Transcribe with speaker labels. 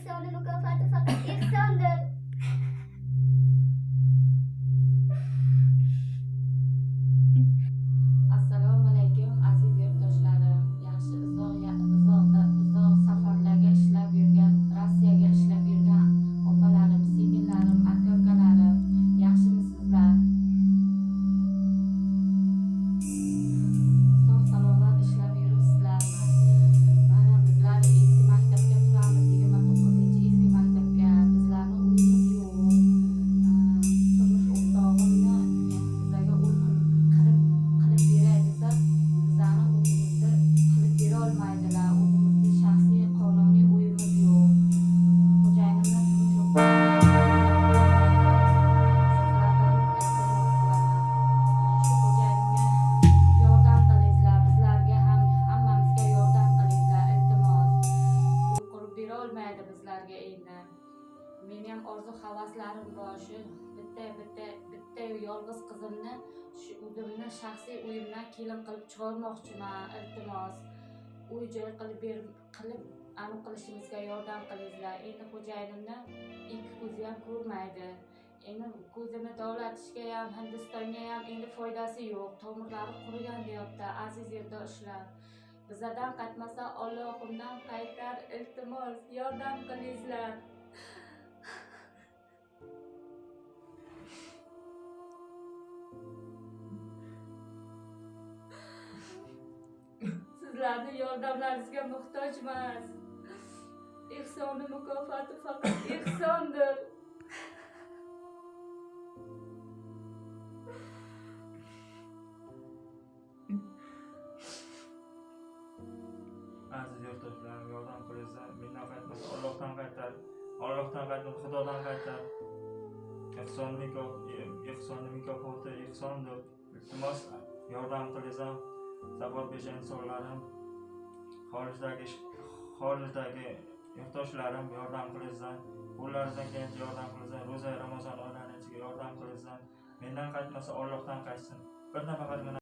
Speaker 1: ehsonni mukofoti faqat ehsondir.
Speaker 2: Assalomu alaykum aziz yurtdoshlarim. Yaxshi uzoq safarlarga ishlab yurgan, Rossiyaga ishlab yurgan opalarim, singillarim, aka-ukalarim, yaxshimisizlar? Sog' salomat ishlab yuribsizlarmi? Mana bizlar eski maktabga turamiz, 29-eski maktabga. Bizlarni uyimiz yo'q. Turmush o'rtog'imni bizlarga uy qilib beray desa, bizlarni uyimizni qilib bera olmaydilar. O'zimizni shaxsiy qonuniy uyimiz yo'q. Xo'jayinimdan turmush o'rtog'im sizlardan iltimos qilaman. Shu xo'jayinimga yordam qilinglar, bizlarga ham hammamizga yordam qilinglar, iltimos. Uy qurib bera olmaydi bizlarga endi. Meni ham orzu havaslarim bor. Shu bitta yolg'iz qizimni shu o'zimni shaxsiy uyimdan kelin qilib chiqarmoqchiman, iltimos. Uy joy qilib aniq qilishimizga yordam qilinglar. Endi xo'jayinimni ikki ko'zi ham ko'rmaydi. Endi ko'zini davlatishga ham, Hindistonga ham endi foydasi yo'q. Tomirlari qurigan deyapti, aziz yurtdoshlar. Bizlardan qaytmasa Allohimdan qaytar, iltimos, yordam qilinglar. Sizlarni yordamlaringizga muhtojmiz. Ehsonni mukofoti faqat ehsondir.
Speaker 3: Aziz yurtdoshlarim, yordam qilinglar. Mendan qaytmasa Allohdan qaytar. Allohdan qaytmasa Xudodan qaytar. Ehsonni mukofoti ehsondir. Iltimos, yordam qilinglar. Sabot pesha insonlarim, xorijdagi yurtdoshlarim, yordam qilinglar. Qo'llaringizdan kelgancha yordam qilinglar. Ro'za Ramazon oylariga yordam qilinglar. Mendan qaytmasa Allohdan qaytsin. Bir nafaqat